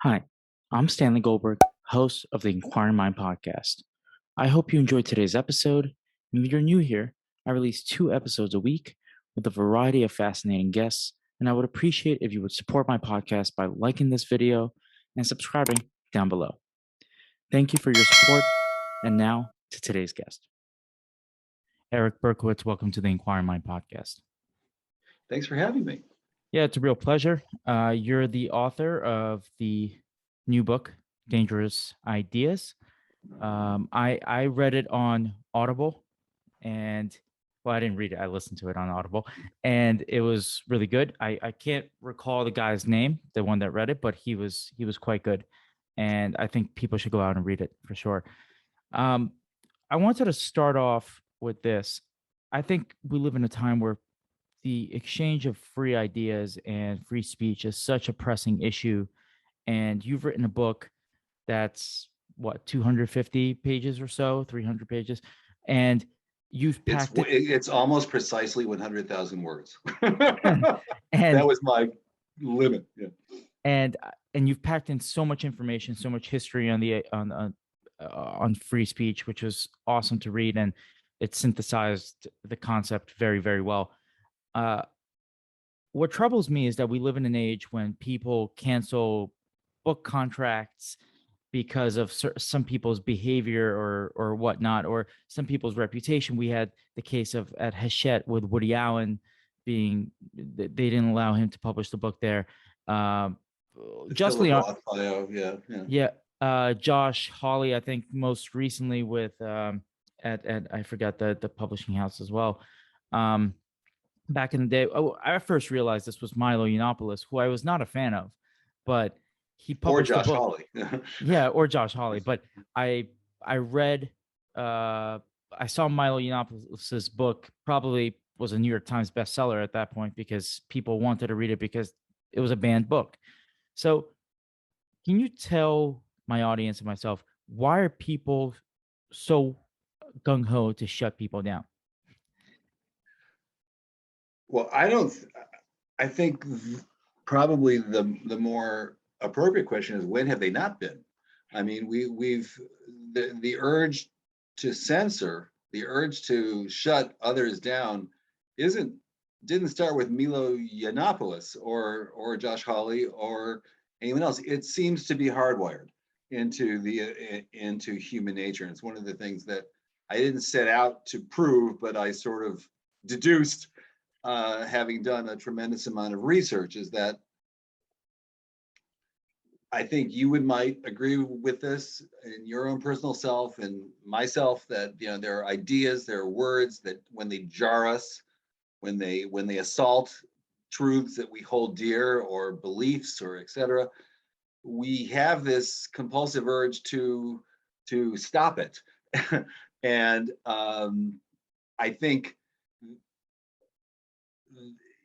Hi, I'm Stanley Goldberg, host of the Inquiring Mind podcast. I hope you enjoyed today's episode. And if you're new here, I release 2 episodes a week with a variety of fascinating guests, and I would appreciate if you would support my podcast by liking this video and subscribing down below. Thank you for your support, and now to today's guest. Eric Berkowitz, welcome to the Inquiring Mind podcast. Thanks for having me. Yeah, it's a real pleasure. You're the author of the new book, Dangerous Ideas. I read it on Audible, and well, I didn't read it. I listened to it on Audible, and it was really good. I can't recall the guy's name, the one that read it, but he was quite good, and I think people should go out and read it for sure. Um, I wanted to start off with this. I think we live in a time where the exchange of free ideas and free speech is such a pressing issue, and you've written a book that's what, 250 pages or so, 300 pages, and you've It's packed it. it's almost precisely 100,000 words. That and was my limit. Yeah. and you've packed in so much information, so much history on the on free speech, which was awesome to read, and it synthesized the concept very, very well. uh what troubles me is that we live in an age when people cancel book contracts because of some people's behavior or whatnot, or some people's reputation. We had the case of at Hachette with Woody Allen being they didn't allow him to publish the book there. Um, The justly, Philip Roth bio. Yeah. Yeah. yeah. Josh Hawley, I think most recently with at I forgot the publishing house as well. Um, Back in the day. Oh, I first realized this was Milo Yiannopoulos, who I was not a fan of, but he Or published a Josh book. Hawley. Yeah, or Josh Hawley. But I read I saw Milo Yiannopoulos' book, probably was a New York Times bestseller at that point because people wanted to read it because it was a banned book. So can you tell my audience and myself, why are people so gung-ho to shut people down? Well, I don't. I think probably the more appropriate question is, when have they not been? I mean, we've the urge to censor, the urge to shut others down, isn't didn't start with Milo Yiannopoulos or Josh Hawley or anyone else. It seems to be hardwired into human nature. And it's one of the things that I didn't set out to prove, but I sort of deduced, having done a tremendous amount of research, is that I think you might agree with this in your own personal self and myself, that there are ideas, there are words that when they jar us, when they assault truths that we hold dear, or beliefs, or etc., we have this compulsive urge to stop it. And I think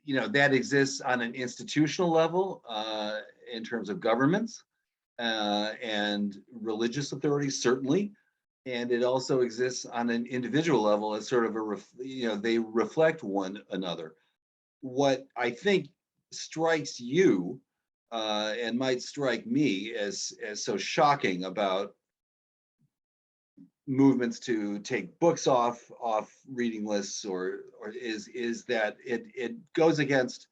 that exists on an institutional level, in terms of governments, and religious authorities, certainly. And it also exists on an individual level as sort of they reflect one another. What I think strikes you, and might strike me as so shocking about movements to take books off reading lists, or is that it goes against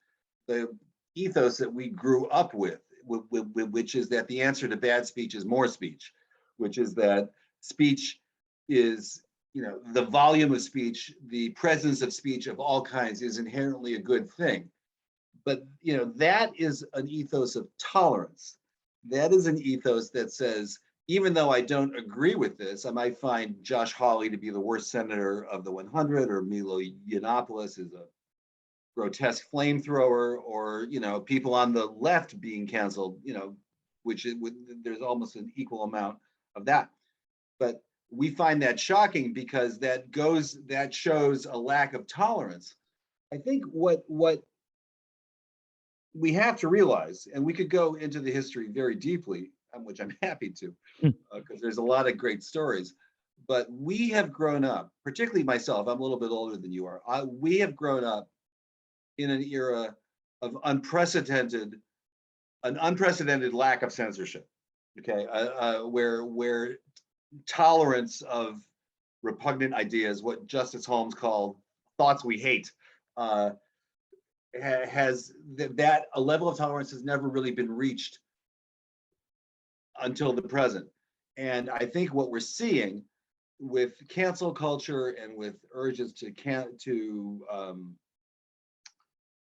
the ethos that we grew up with, which is that the answer to bad speech is more speech, which is that speech is, the volume of speech, the presence of speech of all kinds, is inherently a good thing. But that is an ethos of tolerance. That is an ethos that says, even though I don't agree with this, I might find Josh Hawley to be the worst senator of the 100, or Milo Yiannopoulos is a grotesque flamethrower, or people on the left being canceled, which there's almost an equal amount of that. But we find that shocking because that shows a lack of tolerance. I think what we have to realize, and we could go into the history very deeply, which I'm happy to, Hmm. because there's a lot of great stories. But we have grown up, particularly myself, I'm a little bit older than you are. We have grown up in an era of unprecedented an unprecedented lack of censorship. Okay, where tolerance of repugnant ideas, what Justice Holmes called thoughts we hate, uh, has that a level of tolerance has never really been reached until the present. And I think what we're seeing with cancel culture and with urges to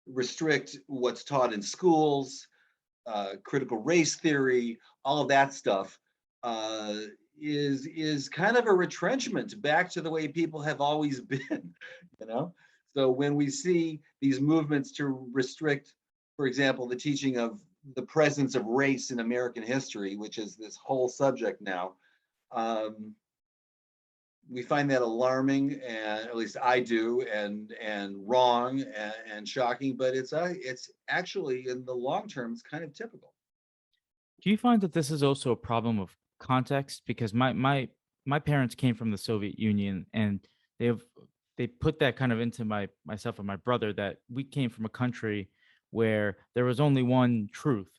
restrict what's taught in schools, critical race theory, all of that stuff, is kind of a retrenchment back to the way people have always been, you know. So when we see these movements to restrict, for example, the teaching of the presence of race in American history, which is this whole subject now, we find that alarming, and at least I do, and wrong and shocking. But it's actually in the long term, it's kind of typical. Do you find that this is also a problem of context? Because my parents came from the Soviet Union, and they've they put that kind of into myself and my brother, that we came from a country where there was only one truth,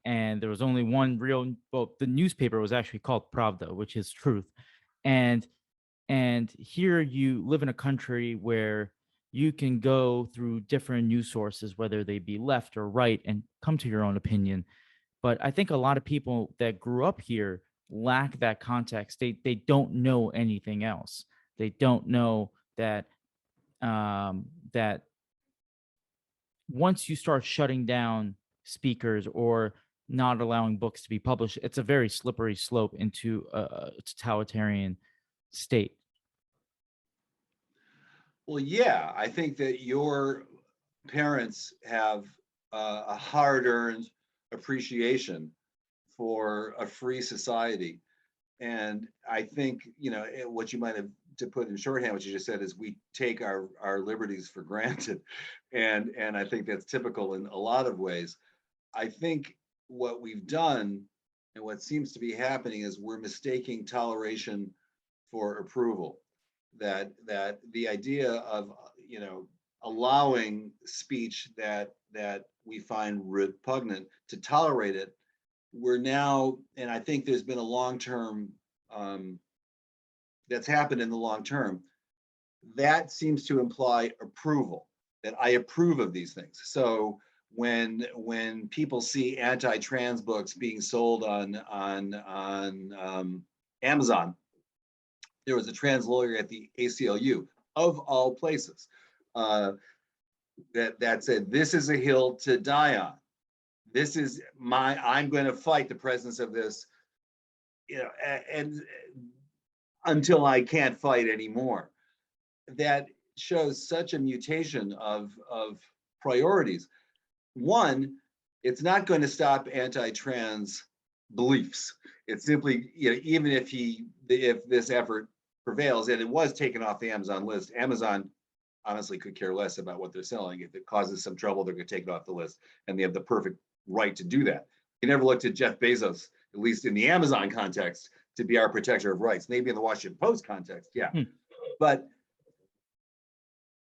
and there was only one real, well, the newspaper was actually called Pravda, which is truth. And here you live in a country where you can go through different news sources, whether they be left or right, and come to your own opinion. But I think a lot of people that grew up here lack that context. They don't know anything else. They don't know that that once you start shutting down speakers or not allowing books to be published, it's a very slippery slope into a totalitarian state. Well, yeah, I think that your parents have a hard-earned appreciation for a free society. And I think, what you might have, to put in shorthand, what you just said is we take our liberties for granted. And I think that's typical in a lot of ways. I think what we've done and what seems to be happening is we're mistaking toleration for approval. That the idea of allowing speech that we find repugnant, to tolerate it, we're now, and I think there's been a long term, that's happened in the long term, that seems to imply approval, that I approve of these things. So when people see anti-trans books being sold on Amazon, there was a trans lawyer at the ACLU, of all places, that said, "This is a hill to die on. I'm going to fight the presence of this, and until I can't fight anymore." That shows such a mutation of priorities. One, it's not going to stop anti-trans beliefs. It's simply, even if this effort prevails, and it was taken off the Amazon list, Amazon honestly could care less about what they're selling. If it causes some trouble, they're going to take it off the list, and they have the perfect right to do that. You never looked at Jeff Bezos, at least in the Amazon context, to be our protector of rights. Maybe in the Washington Post context, yeah. But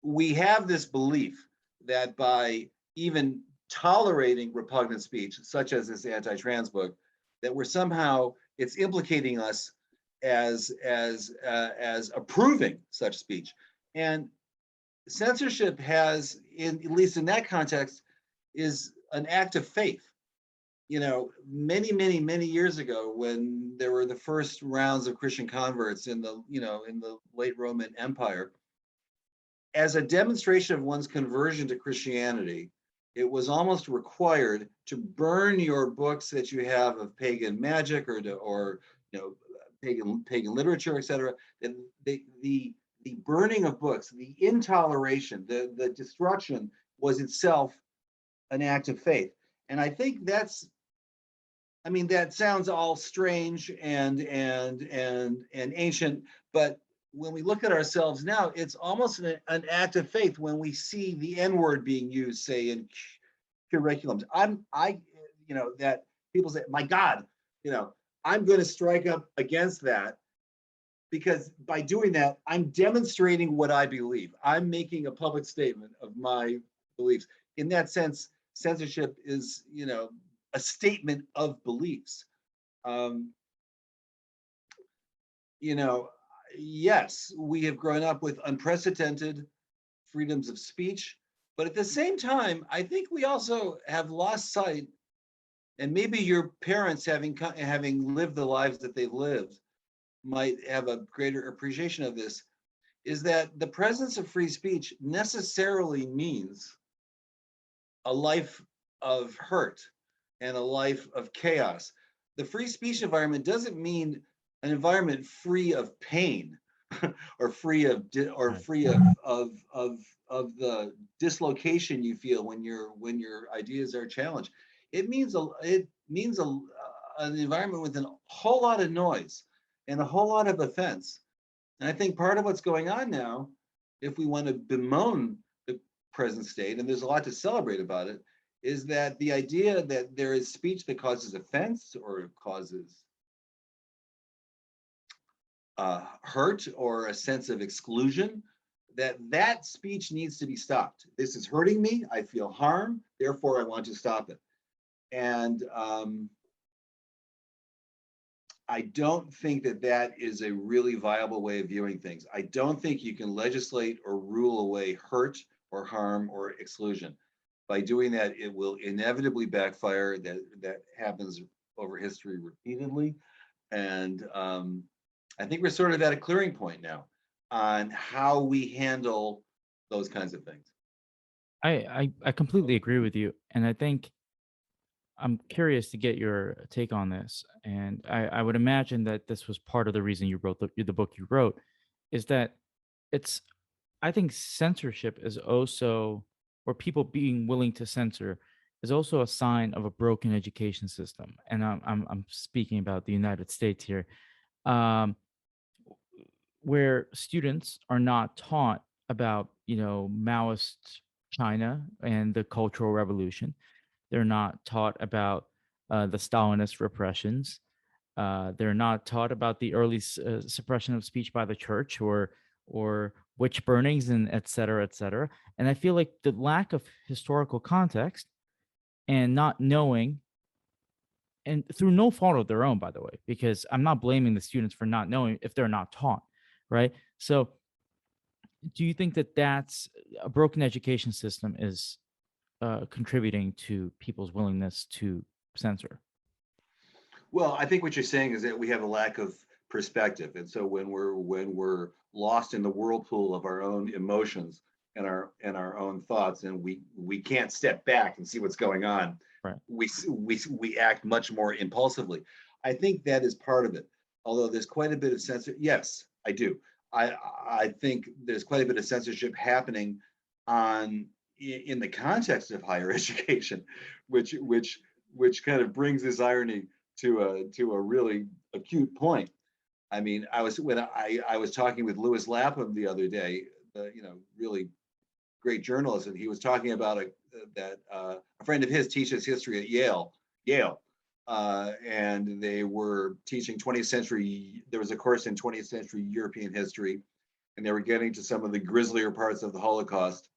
we have this belief that by even tolerating repugnant speech, such as this anti-trans book, that we're somehow, it's implicating us as approving such speech. And censorship has, at least in that context, is an act of faith. Many years ago, when there were the first rounds of Christian converts in the late Roman Empire, as a demonstration of one's conversion to Christianity, it was almost required to burn your books that you have of pagan magic or pagan literature, etc. And the burning of books, the intoleration, the destruction was itself an act of faith. And I think that sounds all strange and ancient, but when we look at ourselves now, it's almost an act of faith when we see the N-word being used, say, in curriculums. That people say, "My God, I'm going to strike up against that," because by doing that, I'm demonstrating what I believe. I'm making a public statement of my beliefs. In that sense, censorship is, a statement of beliefs. Um, you know, yes, we have grown up with unprecedented freedoms of speech, but at the same time, I think we also have lost sight, and maybe your parents having lived the lives that they've lived might have a greater appreciation of this, is that the presence of free speech necessarily means a life of hurt and a life of chaos. The free speech environment doesn't mean an environment free of pain or free of Right. of the dislocation you feel when your ideas are challenged. It means an environment with a whole lot of noise and a whole lot of offense. And I think part of what's going on now, if we want to bemoan the present state, and there's a lot to celebrate about it, is that the idea that there is speech that causes offense or causes hurt or a sense of exclusion, that speech needs to be stopped. This is hurting me. I feel harm. Therefore, I want to stop it. And I don't think that that is a really viable way of viewing things. I don't think you can legislate or rule away hurt or harm or exclusion. By doing that, it will inevitably backfire. That happens over history repeatedly. And I think we're sort of at a clearing point now on how we handle those kinds of things. I completely agree with you, and I think I'm curious to get your take on this. And I would imagine that this was part of the reason you wrote the book you wrote, is that it's I think censorship is also, or people being willing to censor, is also a sign of a broken education system. And I'm speaking about the United States here, um, where students are not taught about Maoist China and the Cultural Revolution. They're not taught about the Stalinist repressions. They're not taught about the early suppression of speech by the church, or witch burnings, and et cetera, et cetera. And I feel like the lack of historical context and not knowing, and through no fault of their own, by the way, because I'm not blaming the students for not knowing if they're not taught, right? So, do you think that that's a broken education system is contributing to people's willingness to censor? Well, I think what you're saying is that we have a lack of perspective, and so when we're lost in the whirlpool of our own emotions and our own thoughts, and we can't step back and see what's going on, Right. we act much more impulsively. I think that is part of it. Although there's quite a bit of censor. Yes, I do. I think there's quite a bit of censorship happening on in the context of higher education, which kind of brings this irony to a really acute point. I mean, I was talking with Lewis Lapham the other day, really great journalist, and he was talking about that a friend of his teaches history at Yale, and they were teaching 20th century. There was a course in 20th century European history, and they were getting to some of the grislier parts of the Holocaust,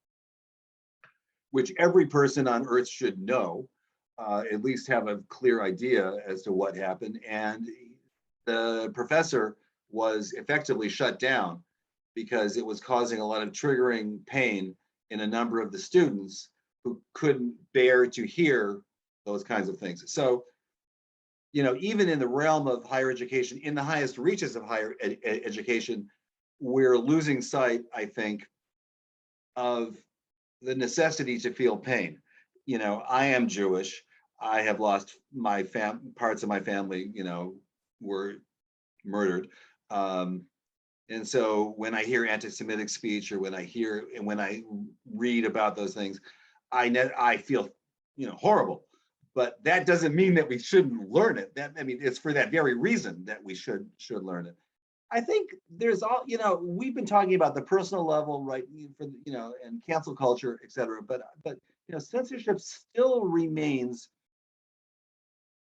which every person on Earth should know, at least have a clear idea as to what happened. And the professor was effectively shut down because it was causing a lot of triggering pain in a number of the students who couldn't bear to hear those kinds of things. So, even in the realm of higher education, in the highest reaches of higher education, we're losing sight, I think, of the necessity to feel pain. I am Jewish. I have lost my parts of my family, were murdered. And so when I hear anti-Semitic speech, or when I read about those things, I feel, horrible. But that doesn't mean that we shouldn't learn it. It's for that very reason that we should learn it. I think there's we've been talking about the personal level, right? And cancel culture, et cetera. But censorship still remains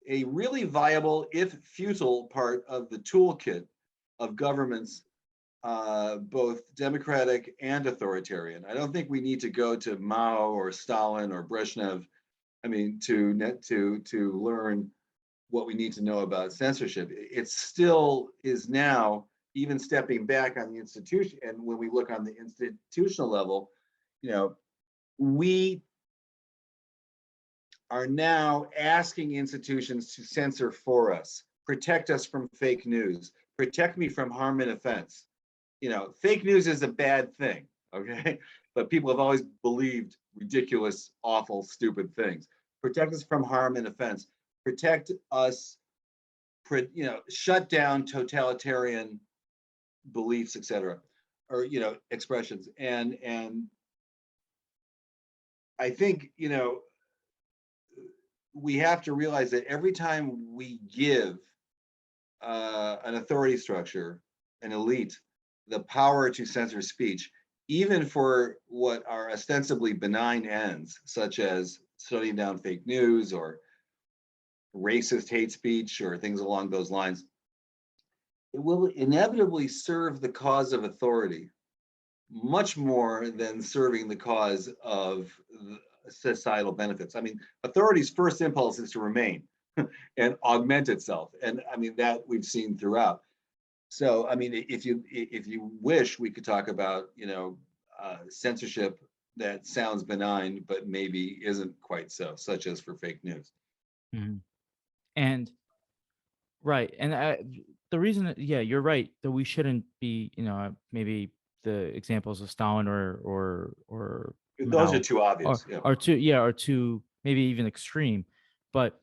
a really viable, if futile, part of the toolkit of governments, both democratic and authoritarian. I don't think we need to go to Mao or Stalin or Brezhnev. I mean, to learn what we need to know about censorship. It still is now, even stepping back on the institution, and when we look on the institutional level, you know, we are now asking institutions to censor for us, protect us from fake news, protect me from harm and offense. You know, fake news is a bad thing, okay? But people have always believed ridiculous, awful, stupid things. Protect us from harm and offense. Protect us, you know, shut down totalitarian beliefs, etc., or, you know, expressions. And I think, you know, we have to realize that every time we give an authority structure, an elite, the power to censor speech, even for what are ostensibly benign ends, such as shutting down fake news or racist hate speech or things along those lines, it will inevitably serve the cause of authority much more than serving the cause of societal benefits. I mean, authority's first impulse is to remain and augment itself. And I mean, that we've seen throughout. So, I mean, if you wish, we could talk about, you know, censorship that sounds benign, but maybe isn't quite so, such as for fake news. Mhm. And right, and the reason that, yeah, you're right, that we shouldn't be, you know, maybe the examples of Stalin or Those are Mao too obvious. Yeah. are too, yeah, are too maybe even extreme. But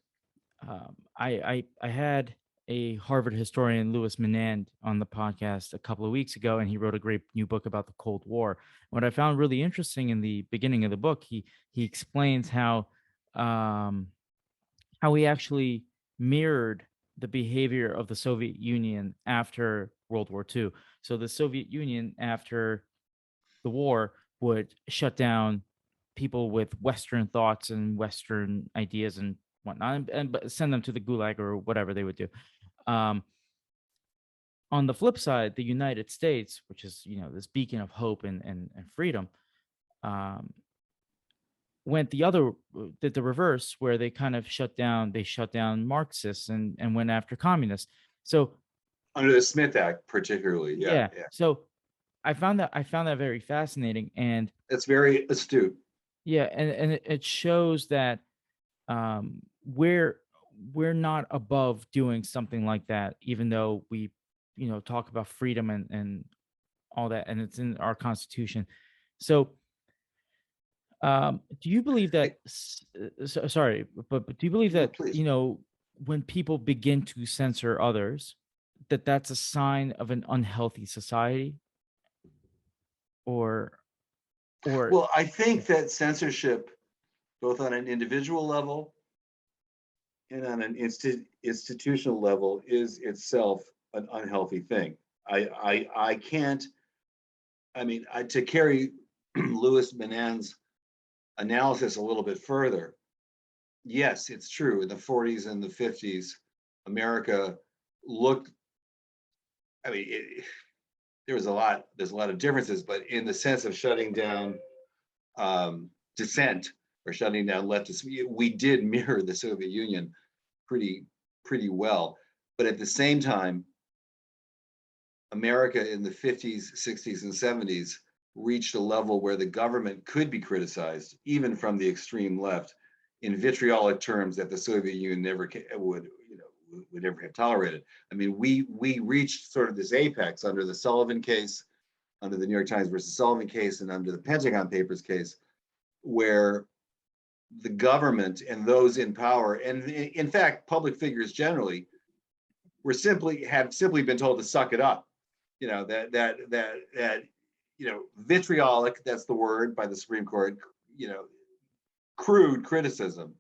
I had a Harvard historian, Louis Menand, on the podcast a couple of weeks ago, and he wrote a great new book about the Cold War. What I found really interesting in the beginning of the book, he explains um, how he actually mirrored the behavior of the Soviet Union after World War II. So the Soviet Union, after the war, would shut down people with Western thoughts and Western ideas and whatnot, and but send them to the gulag or whatever they would do. Um, on the flip side, the United States, which is, you know, this beacon of hope and freedom, um, went the other did the reverse, where they shut down Marxists and went after communists. So Under the Smith Act, particularly. Yeah, yeah, yeah. so I found that very fascinating. And That's very astute. yeah, and it shows that we're not above doing something like that, even though we, you know, talk about freedom and all that, and it's in our constitution. So do you believe I, that sorry, but do you believe no, that, please. you know, when people begin to censor others, that that's a sign of an unhealthy society, or or Well, I think that censorship, both on an individual level and on an institutional level, is itself an unhealthy thing. I can't. I mean, to carry Louis Menand's analysis a little bit further, yes, it's true. In the 40s and the 50s, America looked. I mean, there's a lot of differences, but in the sense of shutting down dissent or shutting down leftists, we did mirror the Soviet Union pretty pretty well. But at the same time, America in the 50s, 60s, and 70s reached a level where the government could be criticized, even from the extreme left, in vitriolic terms that the Soviet Union never would, you know, would never have tolerated. I mean, we reached sort of this apex under the Sullivan case, under the New York Times versus Sullivan case, and under the Pentagon Papers case, where the government and those in power, and in fact, public figures generally, have simply been told to suck it up. You know, that you know, vitriolic, that's the word by the Supreme Court, you know, crude criticism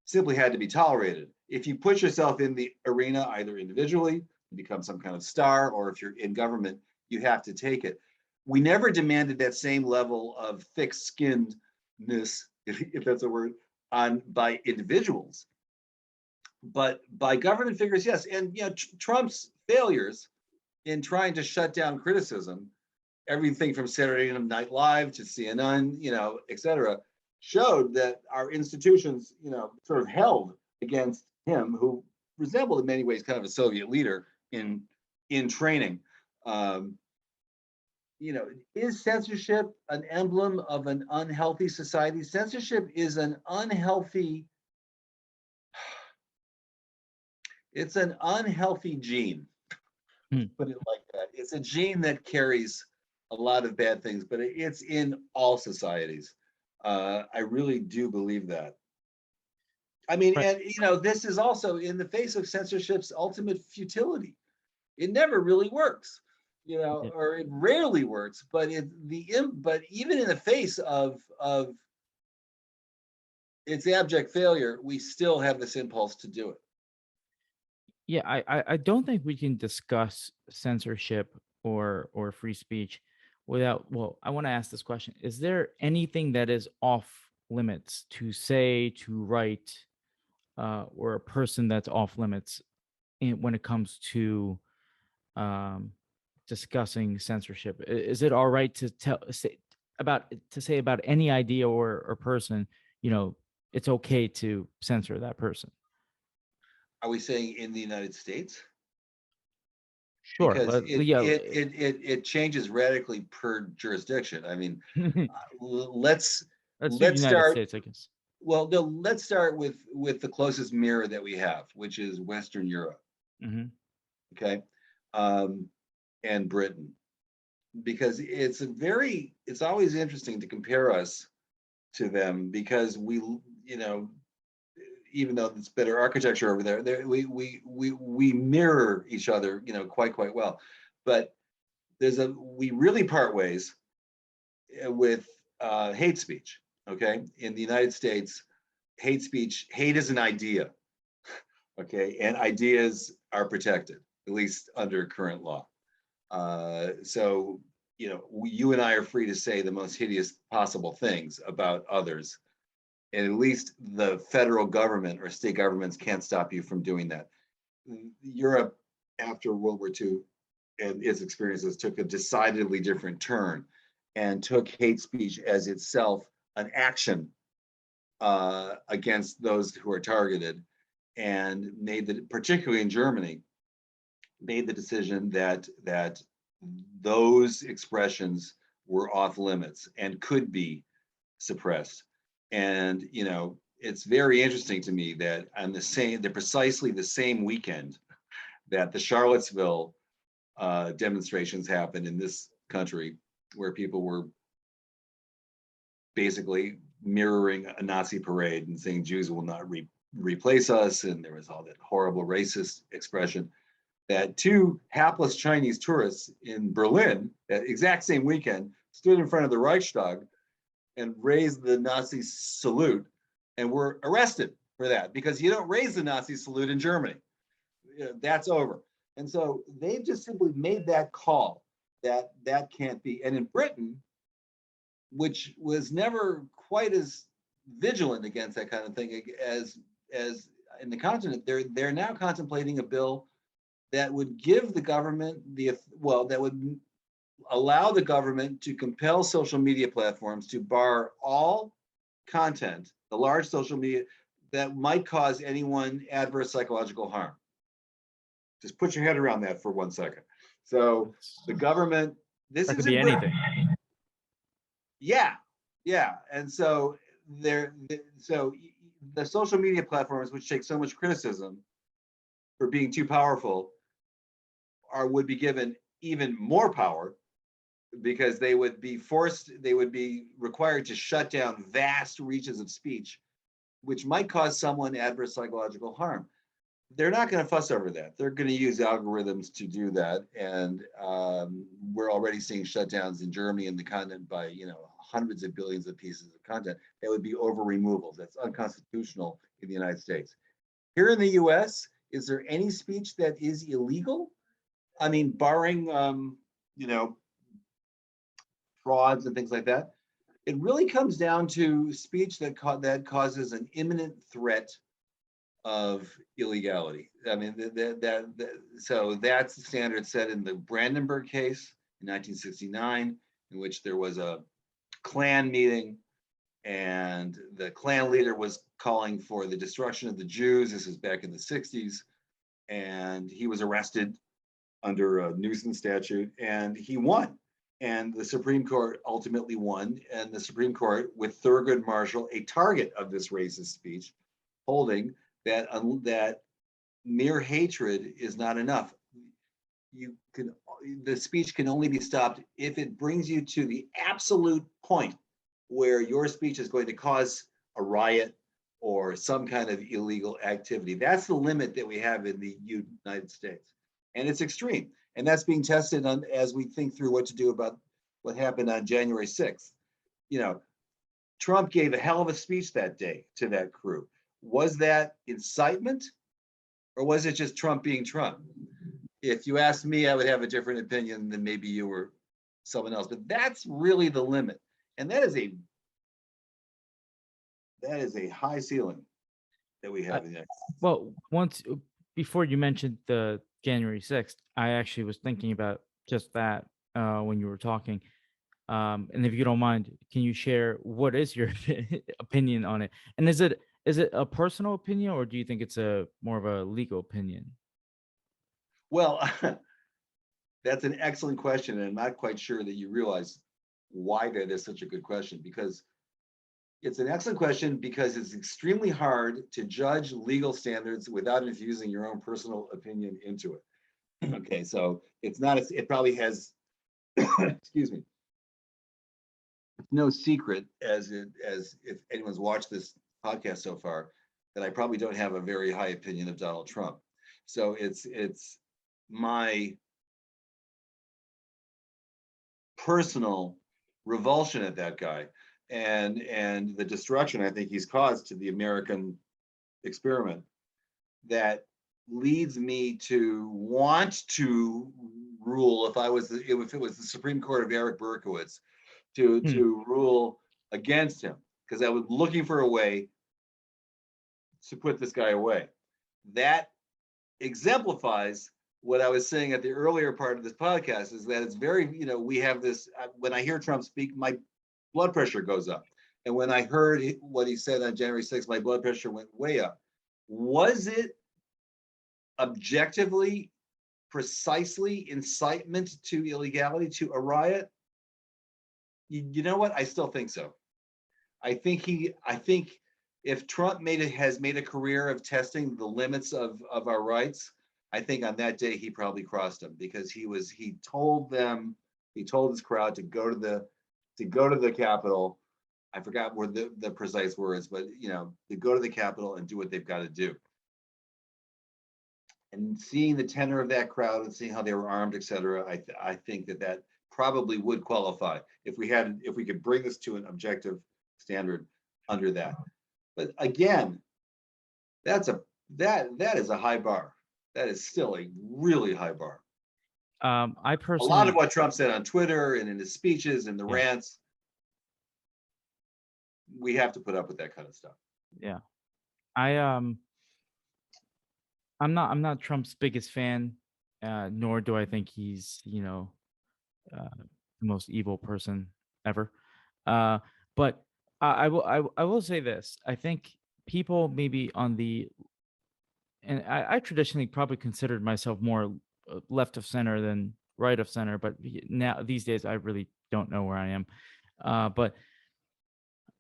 simply had to be tolerated. If you put yourself in the arena, either individually, become some kind of star, or if you're in government, you have to take it. We never demanded that same level of thick-skinnedness, if that's a word, on by individuals, but by government figures, yes. And you know, Trump's failures in trying to shut down criticism, everything from Saturday Night Live to CNN, you know, et cetera, showed that our institutions, sort of held against him, who resembled in many ways kind of a Soviet leader in training. Um, is censorship an emblem of an unhealthy society? Censorship is an unhealthy, it's an unhealthy gene. Hmm. Put it like that. It's a gene that carries a lot of bad things, but it's in all societies. I really do believe that. I mean, Right. and this is also in the face of censorship's ultimate futility. It never really works, Yeah. or it rarely works. But but even in the face of its abject failure, we still have this impulse to do it. Yeah, I don't think we can discuss censorship or free speech without, well, I want to ask this question. Is there anything that is off limits to say, to write, or a person that's off limits when it comes to um, discussing censorship? Is it all right to say about any idea or person, you know, it's okay to censor that person? Are we saying in the United States? Sure, Because but yeah, it changes radically per jurisdiction. I mean, let's let's do let's United start. States, I guess. Well, no, let's start with the closest mirror that we have, which is Western Europe, Hmm. okay, um, and Britain, because it's always interesting to compare us to them, because even though it's better architecture over there, we mirror each other, quite well, but we really part ways with hate speech. Okay, in the United States, hate is an idea. Okay, and ideas are protected, at least under current law. So you and I are free to say the most hideous possible things about others, and at least the federal government or state governments can't stop you from doing that. Europe, after World War II and its experiences, took a decidedly different turn and took hate speech as itself an action against those who are targeted, and particularly in Germany, made the decision that those expressions were off limits and could be suppressed. And it's very interesting to me that on precisely the same weekend that the Charlottesville demonstrations happened in this country, where people were basically mirroring a Nazi parade and saying Jews will not replace us, and there was all that horrible racist expression, that two hapless Chinese tourists in Berlin that exact same weekend stood in front of the Reichstag and raised the Nazi salute, and were arrested for that, because you don't raise the Nazi salute in Germany. That's over. And so they've just simply made that call that can't be. And in Britain, which was never quite as vigilant against that kind of thing as in the continent, they're now contemplating a bill that would give the government that would allow the government to compel social media platforms to bar all content, the large social media, that might cause anyone adverse psychological harm. Just put your head around that for 1 second. So the government, this That could is be in Britain. anything. Yeah, and so so the social media platforms, which take so much criticism for being too powerful, would be given even more power, because they would be required to shut down vast reaches of speech, which might cause someone adverse psychological harm. They're not going to fuss over that. They're going to use algorithms to do that. And we're already seeing shutdowns in Germany and the continent by, hundreds of billions of pieces of content that would be over removals. That's unconstitutional in the United States. Here in the US, is there any speech that is illegal? I mean, barring, frauds and things like that. It really comes down to speech that causes an imminent threat of illegality. I mean, so that's the standard set in the Brandenburg case in 1969, in which there was a Klan meeting and the Klan leader was calling for the destruction of the Jews. This is back in the 60s, and he was arrested under a nuisance statute, and he won. And the Supreme Court ultimately won, and the Supreme Court, with Thurgood Marshall, a target of this racist speech, holding that that mere hatred is not enough. The speech can only be stopped if it brings you to the absolute point where your speech is going to cause a riot or some kind of illegal activity. That's the limit that we have in the United States. And it's extreme. And that's being tested on as we think through what to do about what happened on January 6th. You know, Trump gave a hell of a speech that day to that crew. Was that incitement, or was it just Trump being Trump? If you ask me, I would have a different opinion than maybe you or someone else. But that's really the limit. And that is a high ceiling that we have. Well, before you mentioned the January 6th, I actually was thinking about just that when you were talking. And if you don't mind, can you share what is your opinion on it? And is it a personal opinion, or do you think it's a more of a legal opinion? Well, that's an excellent question, and I'm not quite sure that you realize why that is such a good question, because it's an excellent question because it's extremely hard to judge legal standards without infusing your own personal opinion into it. Okay, so it's not, it probably has, excuse me, no secret as if anyone's watched this podcast so far, that I probably don't have a very high opinion of Donald Trump. So it's my personal revulsion at that guy and the destruction I think he's caused to the American experiment that leads me to want to rule, if it was the Supreme Court of Eric Berkowitz, to rule against him, because I was looking for a way to put this guy away. That exemplifies what I was saying at the earlier part of this podcast, is that it's very, we have this, when I hear Trump speak, my blood pressure goes up. And when I heard what he said on January 6th, my blood pressure went way up. Was it objectively, precisely incitement to illegality, to a riot? You know what? I still think so. I think if Trump has made a career of testing the limits of our rights, I think on that day he probably crossed them, because he told his crowd to go to the Capitol. I forgot where the precise words, but to go to the Capitol and do what they've got to do. And seeing the tenor of that crowd and seeing how they were armed, et cetera, I think that probably would qualify if we could bring this to an objective standard under that. But again, that is a high bar. That is still a really high bar. I personally, a lot of what Trump said on Twitter and in his speeches and the rants, we have to put up with that kind of stuff. Yeah, I'm not Trump's biggest fan, nor do I think he's the most evil person ever. But I will say this: I think people maybe and I traditionally probably considered myself more left of center than right of center, but now these days I really don't know where I am. But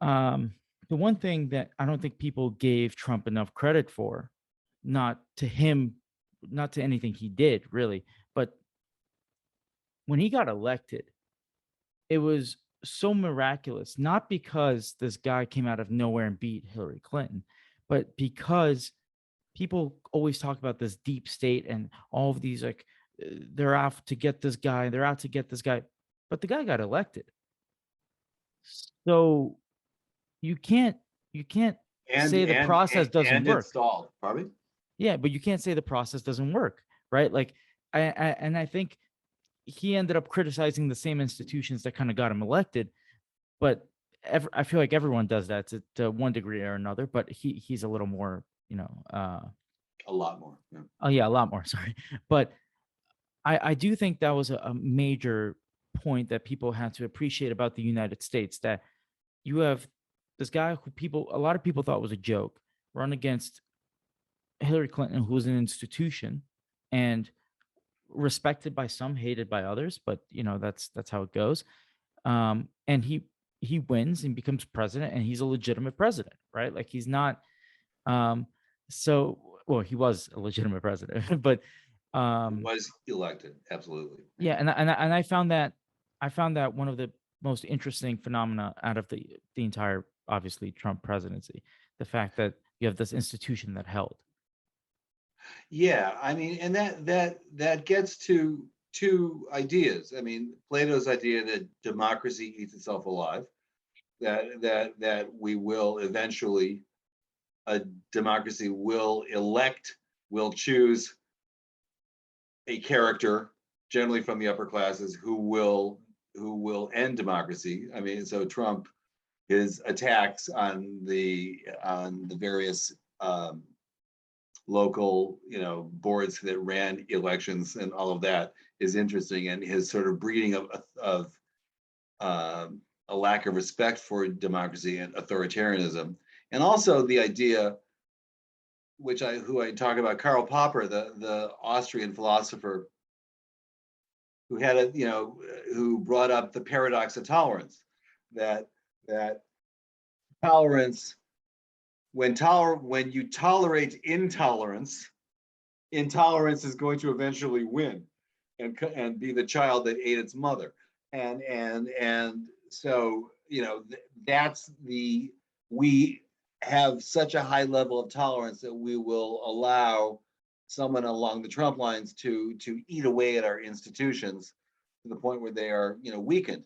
the one thing that I don't think people gave Trump enough credit for, not to him, not to anything he did really, but when he got elected, it was so miraculous, not because this guy came out of nowhere and beat Hillary Clinton, but because people always talk about this deep state and all of these, like, they're out to get this guy, but the guy got elected. So you can't say the process doesn't work. Installed, probably. Yeah, but you can't say the process doesn't work, right? Like, I think he ended up criticizing the same institutions that kind of got him elected, but I feel like everyone does that to one degree or another. But he's a little more, a lot more. Yeah. Oh yeah, a lot more. Sorry, but I do think that was a major point that people had to appreciate about the United States, that you have this guy who a lot of people thought was a joke, run against Hillary Clinton, who was an institution and respected by some, hated by others, but that's how it goes. And he wins and becomes president, and he's a legitimate president, right? Like he's not um so well, he was a legitimate president, but um Was elected, absolutely. yeah, and I found that one of the most interesting phenomena out of the entire, obviously, Trump presidency, the fact that you have this institution that held. Yeah, I mean, and that gets to two ideas. I mean, Plato's idea that democracy eats itself alive, that we will eventually, a democracy will choose a character, generally from the upper classes, who will end democracy. I mean, so Trump, his attacks on the various local, boards that ran elections and all of that is interesting, and his sort of breeding of a lack of respect for democracy and authoritarianism, and also the idea, who I talk about, Karl Popper, the Austrian philosopher, who had who brought up the paradox of tolerance, that that tolerance, when you tolerate intolerance, intolerance is going to eventually win and be the child that ate its mother. And so, that's we have such a high level of tolerance that we will allow someone along the Trump lines to eat away at our institutions to the point where they are, weakened.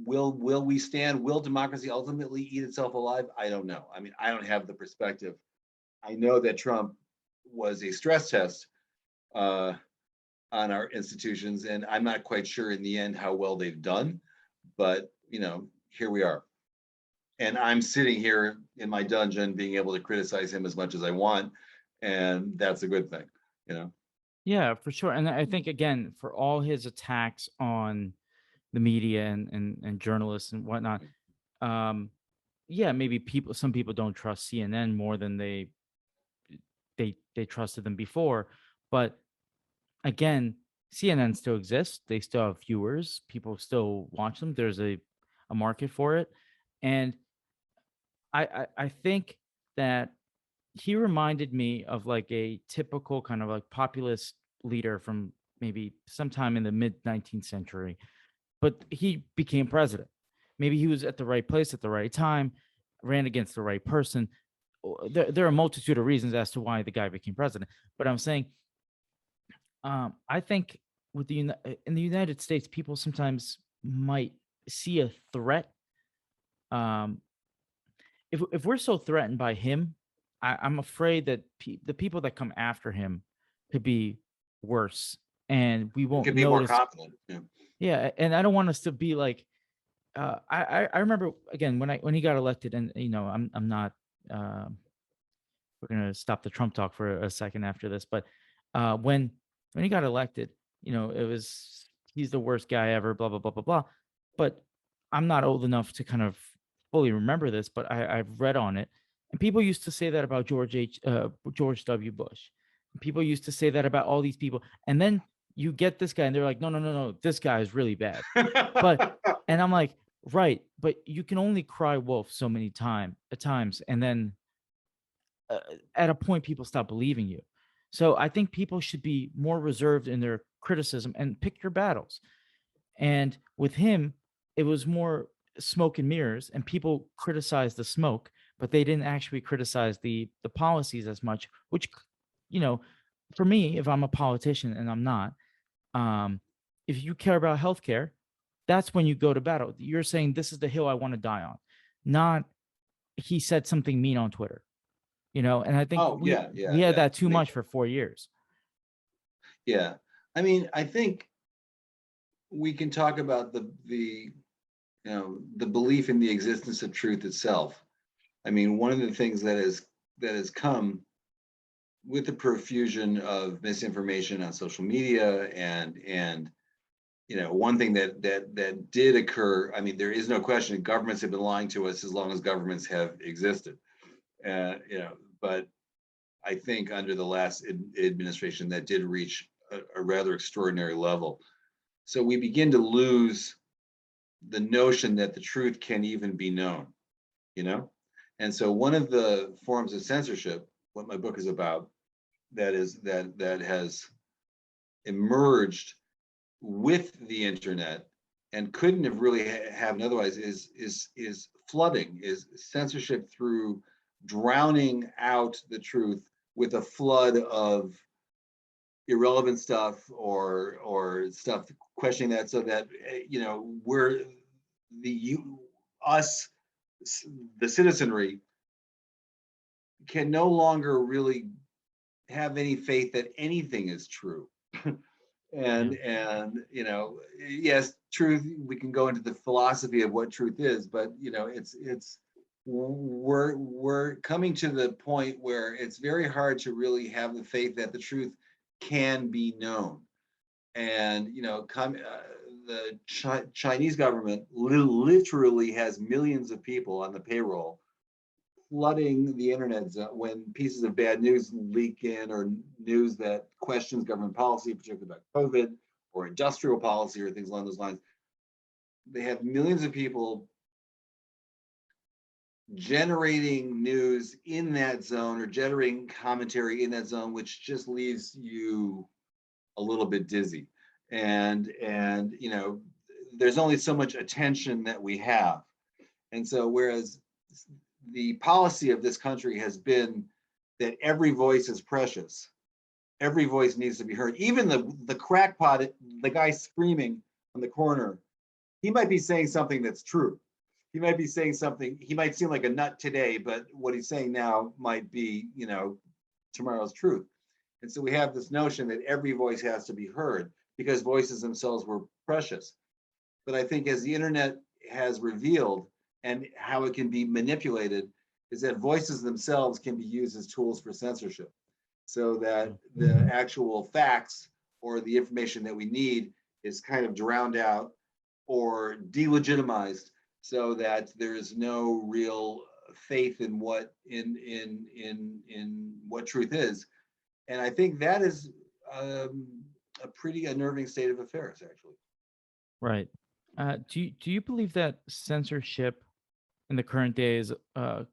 Will we stand? Will democracy ultimately eat itself alive? I don't know. I mean, I don't have the perspective. I know that Trump was a stress test uh, on our institutions, and I'm not quite sure in the end how well they've done. But here we are, and I'm sitting here in my dungeon, being able to criticize him as much as I want, and that's a good thing. Yeah, for sure. And I think, again, for all his attacks on the media and journalists and whatnot, um, yeah, maybe some people don't trust CNN more than they trusted them before. But again, CNN still exists. They still have viewers. People still watch them. There's a market for it. And I think that he reminded me of like a typical kind of like populist leader from maybe sometime in the mid 19th century, but he became president. Maybe he was at the right place at the right time, ran against the right person. There are a multitude of reasons as to why the guy became president. But I'm saying, I think in the United States, people sometimes might see a threat. Um, if we're so threatened by him, I'm afraid that the people that come after him could be worse, and we We won't could be more notice. confident. Yeah. Yeah, and I don't want us to be like. I remember, again, when he got elected, and I'm not. Um we're gonna stop the Trump talk for a second after this, but when he got elected, it was he's the worst guy ever, blah blah blah blah blah. But I'm not old enough to kind of fully remember this, but I've read on it, and people used to say that about George W. Bush. People used to say that about all these people, and then you get this guy, and they're like, no, no, no, no, this guy is really bad. But and I'm like, right, but you can only cry wolf so many times, and then at a point people stop believing you. So I think people should be more reserved in their criticism and pick your battles. And with him, it was more smoke and mirrors, and people criticized the smoke, but they didn't actually criticize the policies as much. Which, you know, for me, if I'm a politician, and I'm not, um, if you care about healthcare, that's when you go to battle. You're saying this is the hill I want to die on, not he said something mean on Twitter. And I think Oh yeah, we yeah, had yeah. that too much for 4 years. Yeah. I mean, I think we can talk about the belief in the existence of truth itself. I mean, one of the things that has come with the profusion of misinformation on social media and one thing that did occur, I mean, there is no question governments have been lying to us as long as governments have existed. But I think under the last administration that did reach a rather extraordinary level. So we begin to lose the notion that the truth can even be known, And so one of the forms of censorship, what my book is about, that has emerged with the internet and couldn't have really happened otherwise is flooding, is censorship through drowning out the truth with a flood of irrelevant stuff or stuff questioning that, so that we're us the citizenry can no longer really have any faith that anything is true. And yes, truth, we can go into the philosophy of what truth is, but we're coming to the point where it's very hard to really have the faith that the truth can be known. And the Chinese government literally has millions of people on the payroll flooding the internet when pieces of bad news leak in, or news that questions government policy, particularly about COVID or industrial policy or things along those lines. They have millions of people generating news in that zone or generating commentary in that zone, which just leaves you a little bit dizzy. And there's only so much attention that we have. And so whereas the policy of this country has been that every voice is precious, every voice needs to be heard. Even the crackpot, the guy screaming on the corner, he might be saying something that's true. He might be saying something, he might seem like a nut today, but what he's saying now might be, tomorrow's truth. And so we have this notion that every voice has to be heard because voices themselves were precious. But I think as the internet has revealed, and how it can be manipulated, is that voices themselves can be used as tools for censorship, so that the actual facts or the information that we need is kind of drowned out or delegitimized, so that there is no real faith in what what truth is. And I think that is a pretty unnerving state of affairs, actually. Right. Do you believe that censorship in the current days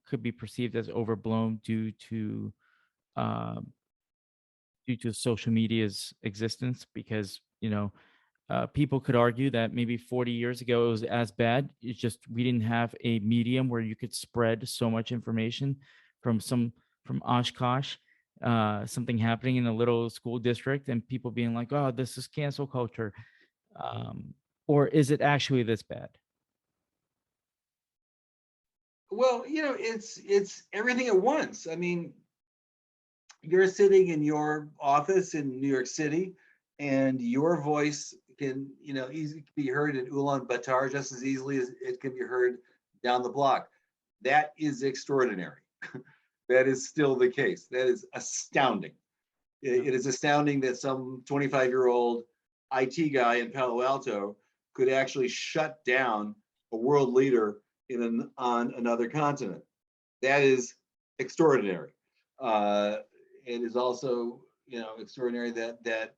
could be perceived as overblown um, due to social media's existence? Because people could argue that maybe 40 years ago it was as bad. It's just we didn't have a medium where you could spread so much information from Oshkosh, something happening in a little school district, and people being like, "Oh, this is cancel culture," or is it actually this bad? Well, it's everything at once. I mean, you're sitting in your office in New York City, and your voice can, easily be heard in Ulaanbaatar just as easily as it can be heard down the block. That is extraordinary. That is still the case. That is astounding. It is astounding that some 25-year-old IT guy in Palo Alto could actually shut down a world leader on another continent. That is extraordinary. It is also, extraordinary that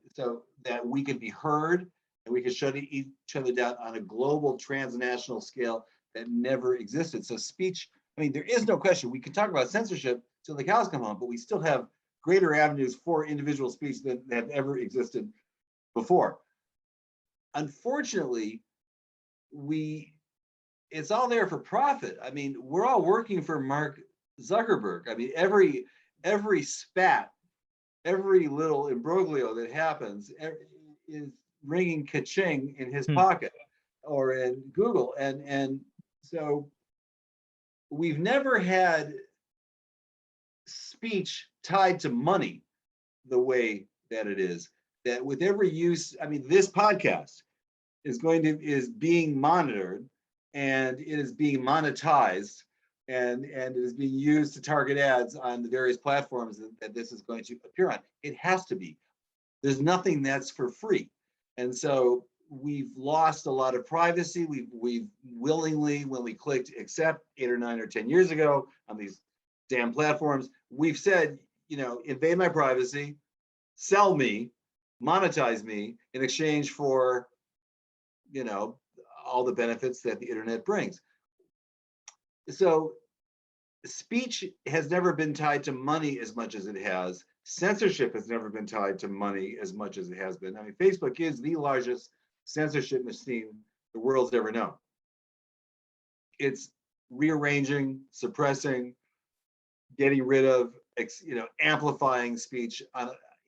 we can be heard and we can shut each other down on a global transnational scale that never existed. So speech, I mean, there is no question. We can talk about censorship till the cows come home, but we still have greater avenues for individual speech than have ever existed before. Unfortunately, it's all there for profit. I mean, we're all working for Mark Zuckerberg. I mean, every spat, every little imbroglio that happens is ringing ka-ching in his pocket or in Google. And so we've never had speech tied to money the way that it is, that with every use, I mean, this podcast is being monitored, and it is being monetized, and it is being used to target ads on the various platforms that this is going to appear on. It has to be. There's nothing that's for free. And so we've lost a lot of privacy. We've willingly, when we clicked accept 8 or 9 or 10 years ago on these damn platforms, we've said, invade my privacy, sell me, monetize me in exchange for, all the benefits that the internet brings. So speech has never been tied to money as much as it has. Censorship has never been tied to money as much as it has been. I mean, Facebook is the largest censorship machine the world's ever known. It's rearranging, suppressing, getting rid of, amplifying speech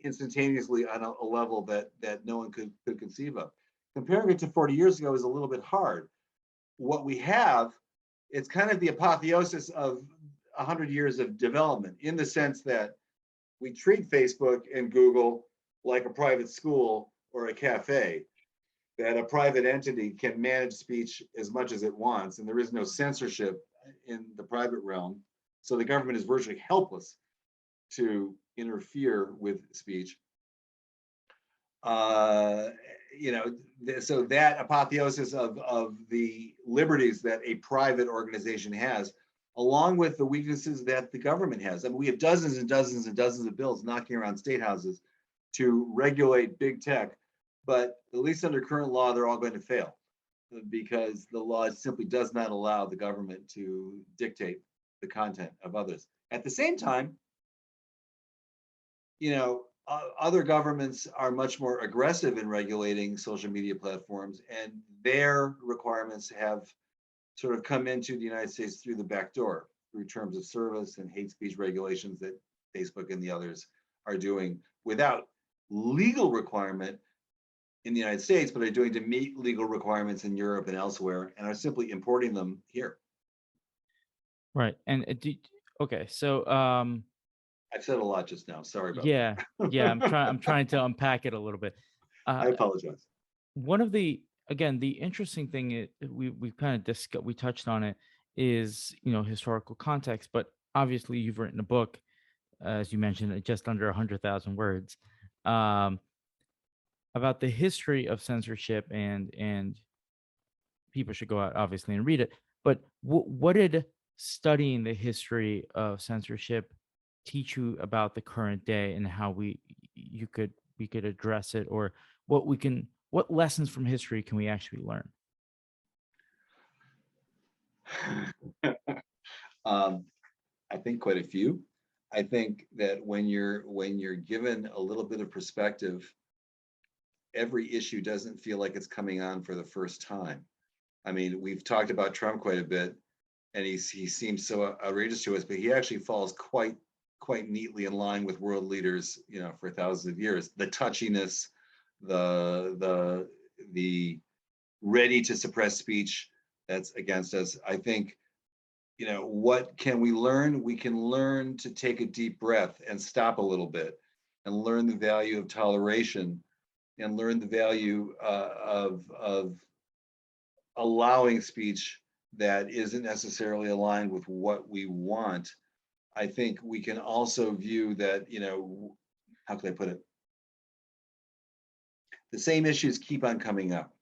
instantaneously on a level that no one could conceive of. Comparing it to 40 years ago is a little bit hard. What we have, it's kind of the apotheosis of 100 years of development, in the sense that we treat Facebook and Google like a private school or a cafe, that a private entity can manage speech as much as it wants, and there is no censorship in the private realm. So the government is virtually helpless to interfere with speech. So that apotheosis of the liberties that a private organization has, along with the weaknesses that the government has. I mean, we have dozens and dozens and dozens of bills knocking around state houses to regulate big tech, but at least under current law, they're all going to fail, because the law simply does not allow the government to dictate the content of others. At the same time, other governments are much more aggressive in regulating social media platforms, and their requirements have sort of come into the United States through the back door, through terms of service and hate speech regulations that Facebook and the others are doing without legal requirement in the United States, but are doing to meet legal requirements in Europe and elsewhere, and are simply importing them here. Right. And okay, so I've said a lot just now. Sorry about yeah, that. yeah, I'm trying to unpack it a little bit. I apologize. One of the the interesting thing we kind of discussed, we touched on it, is historical context, but obviously you've written a book, as you mentioned, just under 100,000 words, um, about the history of censorship, and people should go out obviously and read it. But what did studying the history of censorship teach you about the current day, and how we could address it, or what lessons from history can we actually learn? I think quite a few. I think that when you're given a little bit of perspective, every issue doesn't feel like it's coming on for the first time. I mean, we've talked about Trump quite a bit, and he seems so outrageous to us, but he actually falls quite neatly in line with world leaders, for thousands of years. The touchiness, the ready to suppress speech that's against us. I think, what can we learn? We can learn to take a deep breath and stop a little bit, and learn the value of toleration, and learn the value of allowing speech that isn't necessarily aligned with what we want. I think we can also view that, how can I put it? The same issues keep on coming up,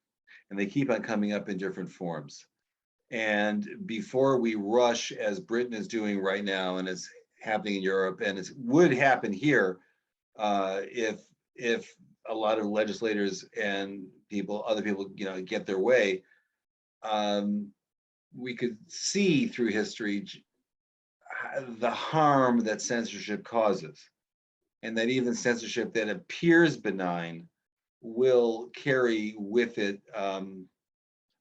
and they keep on coming up in different forms. And before we rush, as Britain is doing right now, and it's happening in Europe, and it would happen here, if a lot of legislators and other people, get their way, we could see through history the harm that censorship causes, and that even censorship that appears benign will carry with it a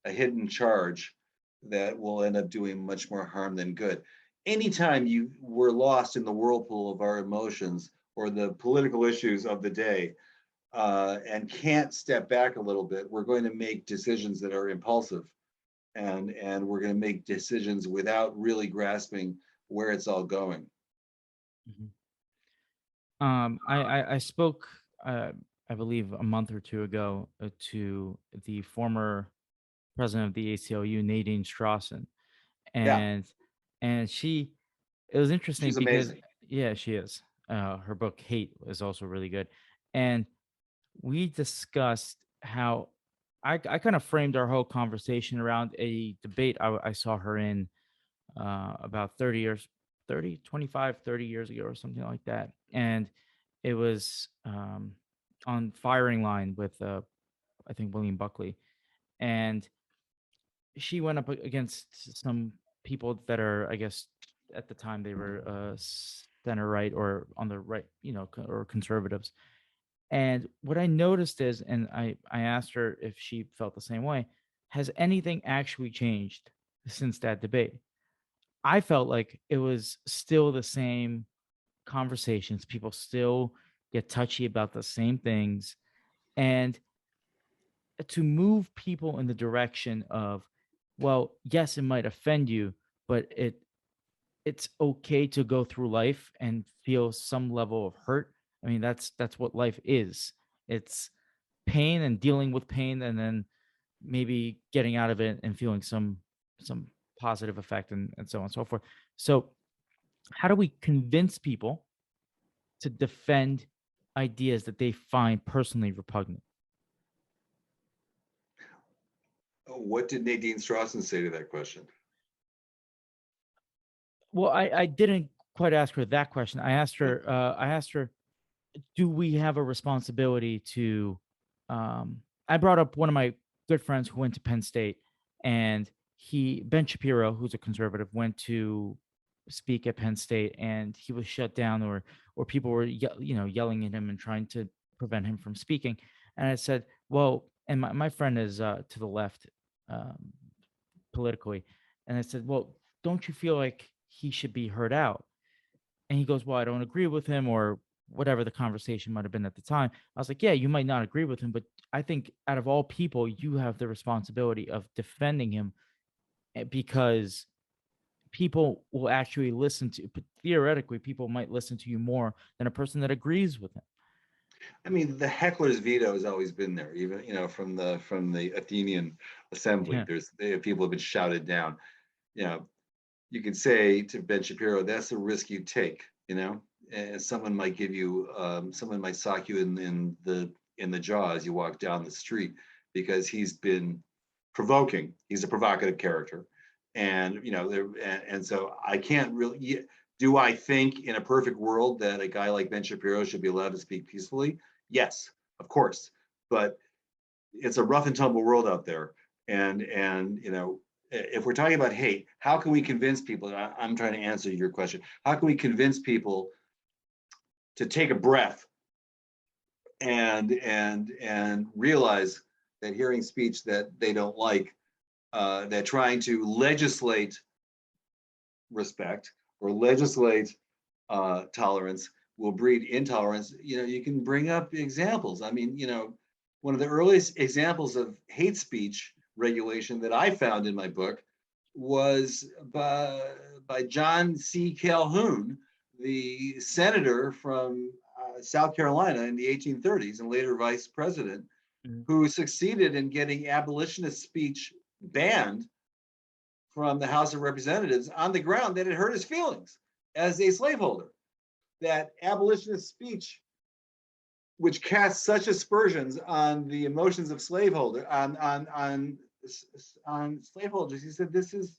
hidden charge that will end up doing much more harm than good. Anytime you were lost in the whirlpool of our emotions or the political issues of the day, and can't step back a little bit, we're going to make decisions that are impulsive, and we're going to make decisions without really grasping where it's all going. Mhm. I spoke, I believe, a month or two ago, to the former president of the ACLU, Nadine Strawson, Yeah, and she, it was interesting she's because, amazing. yeah, she is. Her book Hate is also really good, and we discussed how I kind of framed our whole conversation around a debate I saw her in about 30 years, 30, 25, 30 years ago or something like that. And it was on firing line with, I think, William Buckley. And she went up against some people that are, I guess, at the time they were center right or on the right, or conservatives. And what I noticed is, and I asked her if she felt the same way, has anything actually changed since that debate? I felt like it was still the same conversations. People still get touchy about the same things. And to move people in the direction of, well, yes, it might offend you, but it's okay to go through life and feel some level of hurt. I mean, that's what life is. It's pain and dealing with pain, and then maybe getting out of it and feeling some positive effect, and so on and so forth. So how do we convince people to defend ideas that they find personally repugnant? What did Nadine Strawson say to that question? Well, I didn't quite ask her that question. I asked her, do we have a responsibility to, I brought up one of my good friends who went to Penn State, and Ben Shapiro, who's a conservative, went to speak at Penn State, and he was shut down, or people were yelling at him and trying to prevent him from speaking. And I said, well, and my friend is to the left, um, politically, and I said, well, don't you feel like he should be heard out? And he goes, well, I don't agree with him, or whatever the conversation might have been at the time. I was like, yeah, you might not agree with him, but I think out of all people, you have the responsibility of defending him, because people will actually listen to, but theoretically, people might listen to you more than a person that agrees with him. I mean, the heckler's veto has always been there, even from the Athenian assembly. Yeah. People have been shouted down. You know, you could say to Ben Shapiro, "That's a risk you take." And someone might sock you in the jaw as you walk down the street because he's been provoking. He's a provocative character, and so I can't really. Do I think in a perfect world that a guy like Ben Shapiro should be allowed to speak peacefully? Yes, of course, but it's a rough and tumble world out there, and if we're talking about hate, how can we convince people? I'm trying to answer your question. How can we convince people to take a breath and realize that hearing speech that they don't like, that trying to legislate respect or legislate tolerance will breed intolerance? You can bring up examples. I mean, one of the earliest examples of hate speech regulation that I found in my book was by John C. Calhoun, the senator from South Carolina in the 1830s and later vice president, Mhm. who succeeded in getting abolitionist speech banned from the House of Representatives on the ground that it hurt his feelings as a slaveholder. That abolitionist speech, which casts such aspersions on the emotions of slaveholder on slaveholders, he said this is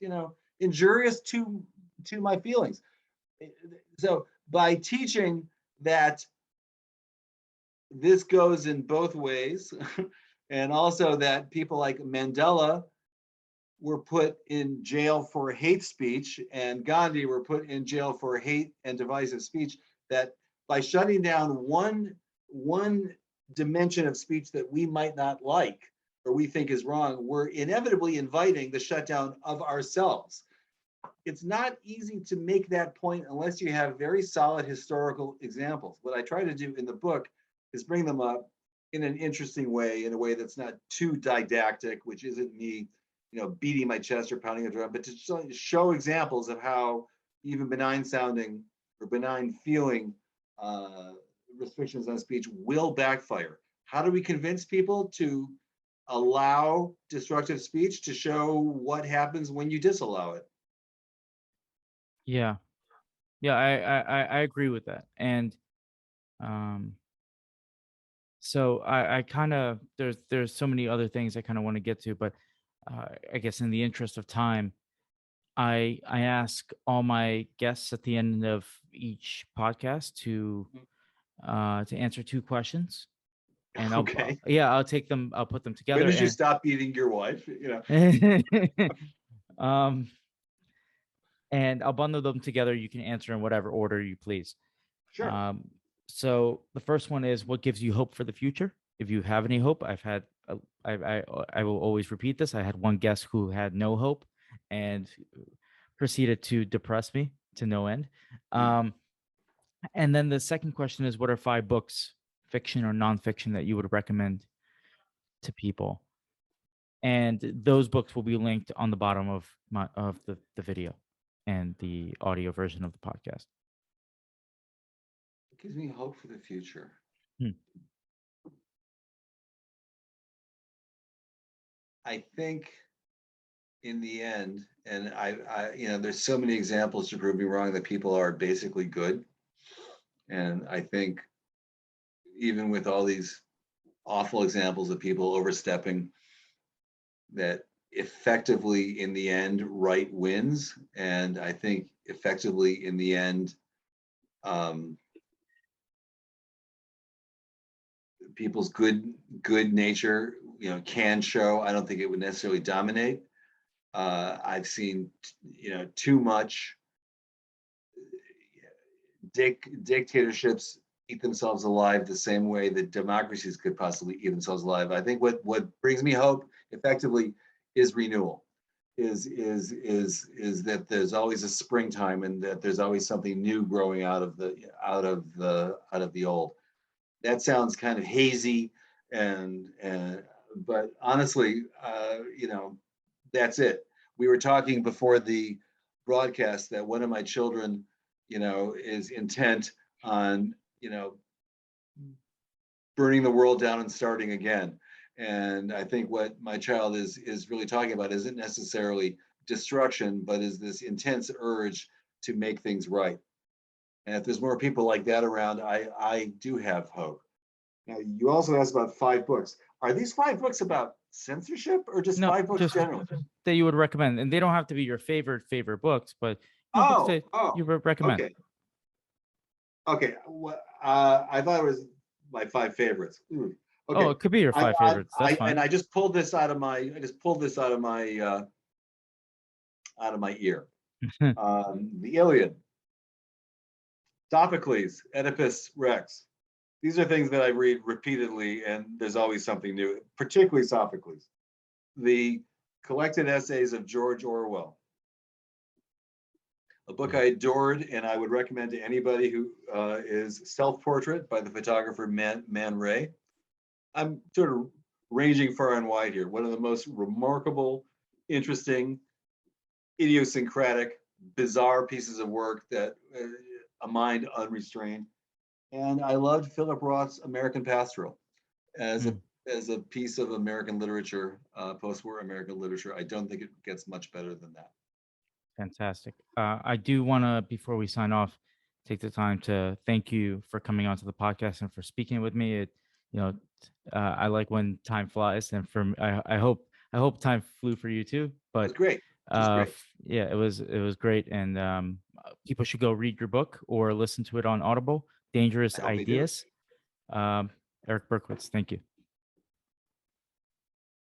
injurious to my feelings. So by teaching that this goes in both ways, and also that people like Mandela were put in jail for hate speech and Gandhi were put in jail for hate and divisive speech, that by shutting down one dimension of speech that we might not like or we think is wrong, we're inevitably inviting the shutdown of ourselves. It's not easy to make that point unless you have very solid historical examples. What I try to do in the book is bring them up in an interesting way, in a way that's not too didactic, which isn't me beating my chest or pounding a drum, but to show examples of how even benign sounding or benign feeling restrictions on speech will backfire. How do we convince people to allow destructive speech? To show what happens when you disallow it. Yeah. Yeah, I agree with that. And um So I kind of there's so many other things I kind of want to get to, but I guess in the interest of time, I ask all my guests at the end of each podcast to answer two questions, and Okay. I'll take them, I'll put them When together, did you stop beating your wife? and um and I'll bundle them together. You can answer in whatever order you please. Sure. Um, so the first one is, what gives you hope for the future? If you have any hope, I will always repeat this. I had one guest who had no hope and proceeded to depress me to no end. Mm. Um, and then the second question is, what are five books, fiction or nonfiction, that you would recommend to people? And those books will be linked on the bottom of the video and the audio version of the podcast. It gives me hope for the future. Hmm. I think in the end, and there's so many examples to prove me wrong that people are basically good. And I think even with all these awful examples of people overstepping, that effectively in the end, right wins. And I think effectively in the end, people's good nature, can show. I don't think it would necessarily dominate. I've seen, too much dictatorships eat themselves alive the same way that democracies could possibly eat themselves alive. I think what brings me hope effectively is renewal. Is that there's always a springtime, and that there's always something new growing out of the old. That sounds kind of hazy, and but honestly, that's it. We were talking before the broadcast that one of my children, is intent on, burning the world down and starting again. And I think what my child is really talking about isn't necessarily destruction, but is this intense urge to make things right. And if there's more people like that around, I do have hope. Now, you also asked about five books. Are these five books about censorship, or just No, five books just generally? that you would recommend, and they don't have to be your favorite books, but books Oh, that you would recommend. okay. Okay. I thought it was my five favorites. Oh, Okay. it could be your five favorites. That's fine. I just pulled this out of my ear. The Iliad, Sophocles, Oedipus Rex. These are things that I read repeatedly, and there's always something new, particularly Sophocles. The collected essays of George Orwell, a book I adored, and I would recommend to anybody who is Self-Portrait by the photographer Man Ray. I'm sort of ranging far and wide here. One of the most remarkable, interesting, idiosyncratic, bizarre pieces of work that a mind unrestrained. And I loved Philip Roth's American Pastoral as a piece of American literature, post-war American literature. I don't think it gets much better than that. Fantastic. I do want to, before we sign off, take the time to thank you for coming onto the podcast and for speaking with me. You know, I like when time flies, and I hope time flew for you too. It But was great. It was great. yeah, it was great, and people should go read your book or listen to it on Audible. Dangerous I hope they do. Ideas. Eric Berkowitz, thank you.